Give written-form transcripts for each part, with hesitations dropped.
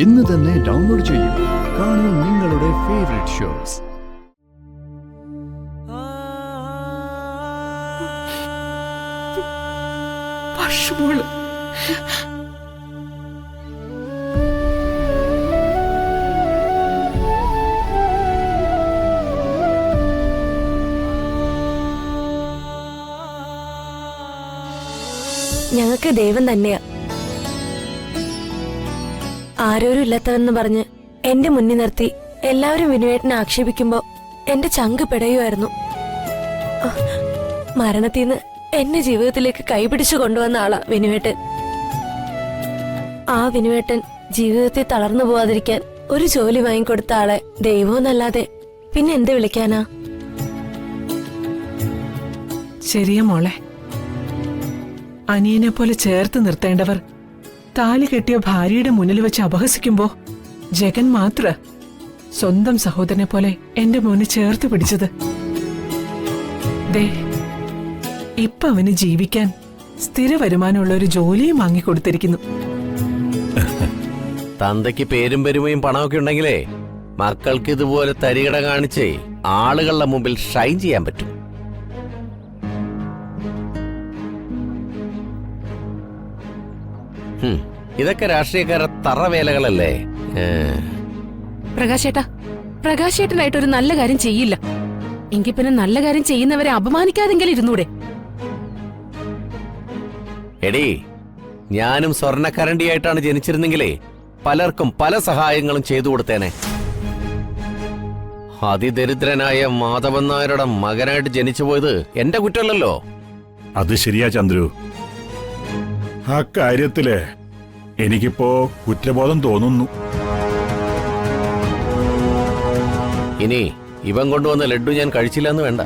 ഇന്ന് തന്നെ ഡൗൺലോഡ് ചെയ്യൂ. കാണൂ നിങ്ങളുടെ ഫേവറേറ്റ് ഷോസ്. ഞങ്ങൾക്ക് ദൈവം തന്നെയാ. ആരോരും ഇല്ലാത്തവെന്ന് പറഞ്ഞ് എന്റെ മുന്നിൽ നിർത്തി എല്ലാവരും വിനുവേട്ടനെ ആക്ഷേപിക്കുമ്പോ എന്റെ ചങ്ക് പിടയുമായിരുന്നു. മരണത്തിന്ന് എന്നെ ജീവിതത്തിലേക്ക് കൈപിടിച്ചു കൊണ്ടുവന്ന ആളാ വിനുവേട്ടൻ. ആ വിനുവേട്ടൻ ജീവിതത്തിൽ തളർന്നു പോവാതിരിക്കാൻ ഒരു ജോലി വാങ്ങിക്കൊടുത്ത ആളെ ദൈവമെന്നല്ലാതെ പിന്നെ എന്ത് വിളിക്കാനാ? ശരിയാ മോളെ. അനിയനെ പോലെ ചേർത്ത് നിർത്തേണ്ടവർ താലി കെട്ടിയ ഭാര്യയുടെ മുന്നിൽ വെച്ച് അപഹസിക്കുമ്പോ ജഗൻ മാത്ര സ്വന്തം സഹോദരനെ പോലെ എന്റെ മോനെ ചേർത്ത് പിടിച്ചത്. ദേ ഇപ്പൊ അവന് ജീവിക്കാൻ സ്ഥിര വരുമാനമുള്ള ഒരു ജോലിയും വാങ്ങിക്കൊടുത്തിരിക്കുന്നു. തന്തയ്ക്ക് പേരും പെരുമയും പണമൊക്കെ ഉണ്ടെങ്കിലേ മക്കൾക്ക് ഇതുപോലെ തരികിട കാണിച്ചേ ആളുകളുടെ മുമ്പിൽ ഷൈൻ ചെയ്യാൻ പറ്റും. ഇതൊക്കെ രാഷ്ട്രീയക്കാരുടെ തറവേലകളല്ലേ? പ്രകാശേട്ടനായിട്ട് ഒരു നല്ല കാര്യം ചെയ്യില്ല എങ്കിൽ പിന്നെ നല്ല കാര്യം ചെയ്യുന്നവരെ അപമാനിക്കാതെങ്കിലും ഇരുന്നൂടെ? എടീ, ഞാനും സ്വർണ്ണക്കരണ്ടിയായിട്ടാണ് ജനിച്ചിരുന്നെങ്കിലേ പലർക്കും പല സഹായങ്ങളും ചെയ്തു കൊടുത്തേനെ. അതിദരിദ്രനായ മാധവൻ നായരുടെ മകനായിട്ട് ജനിച്ചു പോയത് എന്റെ കുറ്റമല്ലല്ലോ. അത് ശരിയാ ചന്ദ്രു. ആ കാര്യത്തില് എനിക്കിപ്പോ കുറ്റബോധം തോന്നുന്നു. ഇനി ഇവൻ കൊണ്ടുവന്ന ലഡ്ഡു ഞാൻ കഴിച്ചില്ലെന്ന് വേണ്ട.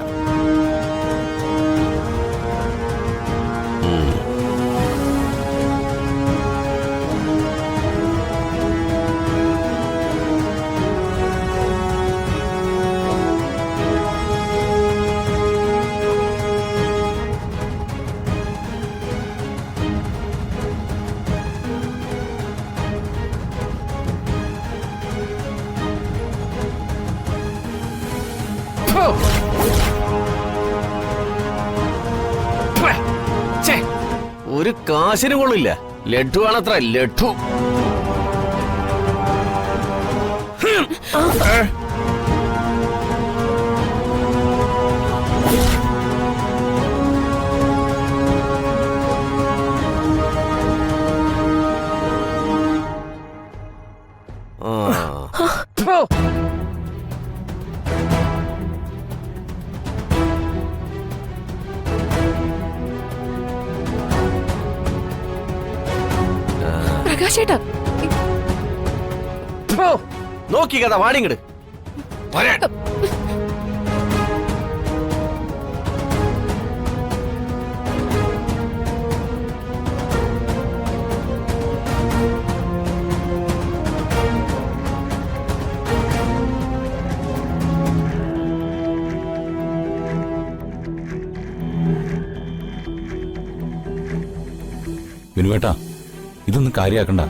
ഒരു കാശിന് കൊള്ളില്ല. ലഡ്ഡു ആണത്ര ലഡ്ഡു. പ്രകാശേട്ടാ, നോക്കി കഥ വാടിങ്ങട്. വിനുവേട്ടാ, ഇതൊന്നും കാര്യാക്കണ്ട.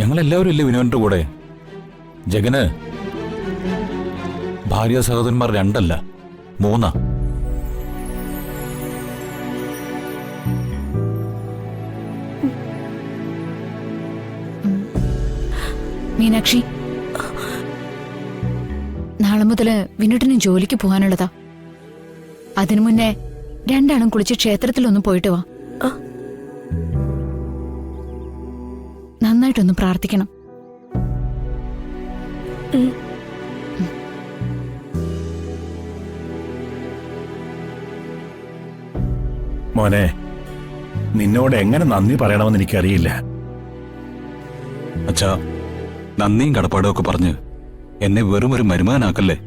ഞങ്ങളെല്ലാവരും ഇല്ലേ വിനുവിന്റെ കൂടെ? ജഗന് ഭാര്യ സഹോദരന്മാർ 2 അല്ല 3. മീനാക്ഷി, നാളെ മുതല് വിനുട്ടിന് ജോലിക്ക് പോകാനുള്ളതാ. അതിനു മുന്നേ 2 ആളും കുളിച്ച് ക്ഷേത്രത്തിലൊന്നും പോയിട്ട് വാ. നന്നായിട്ടൊന്ന് പ്രാർത്ഥിക്കണം. മോനെ, നിന്നോട് എങ്ങനെ നന്ദി പറയണമെന്ന് എനിക്കറിയില്ല. അച്ഛാ, നന്ദിയും കടപ്പാടും ഒക്കെ പറഞ്ഞ് എന്നെ വെറും ഒരു മരുമകനാക്കല്ലേ.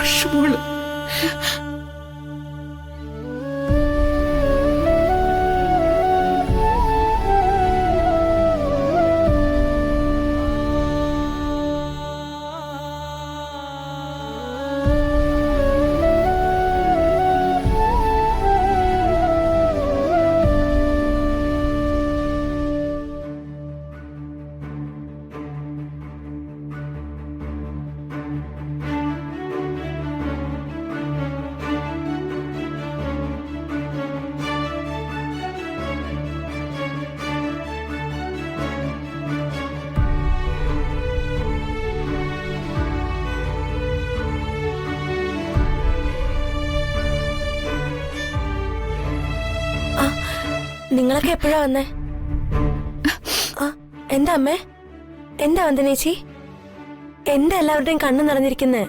വർഷമോള് നിങ്ങളൊക്കെ എപ്പോഴാ വന്നേ? ആ എന്താ അമ്മേ? എന്താ വന്ദനേച്ചി? എന്താ എല്ലാവരുടെയും കണ്ണു നിറഞ്ഞിരിക്കുന്നേ?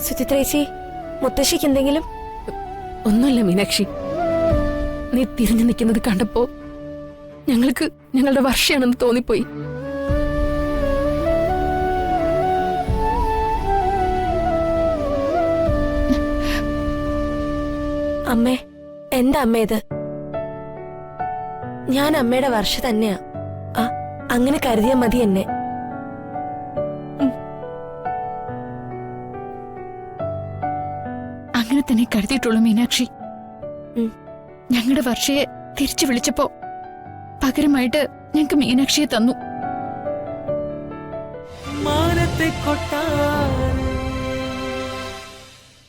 സുചിത്രേച്ചി, മുത്തശ്ശിക്ക് എന്തെങ്കിലും? ഒന്നുമില്ല മീനാക്ഷി, നീ തിരിഞ്ഞു നിൽക്കുന്നത് കണ്ടപ്പോ ഞങ്ങൾക്ക് ഞങ്ങളുടെ വർഷയാണെന്ന് തോന്നിപ്പോയി. അമ്മേ, എന്താ അമ്മ ഇത്? ഞാൻ അമ്മയുടെ വർഷ തന്നെയാ. ആ അങ്ങനെ കരുതിയാ മതി എന്നെ. അങ്ങനെ തന്നെ കരുതിയിട്ടുള്ളൂ മീനാക്ഷി. ഉം. ഞങ്ങളുടെ വർഷയെ തിരിച്ചു വിളിച്ചപ്പോ പകരമായിട്ട് ഞങ്ങക്ക് മീനാക്ഷിയെ തന്നു. മാനത്തെ കൊട്ടാ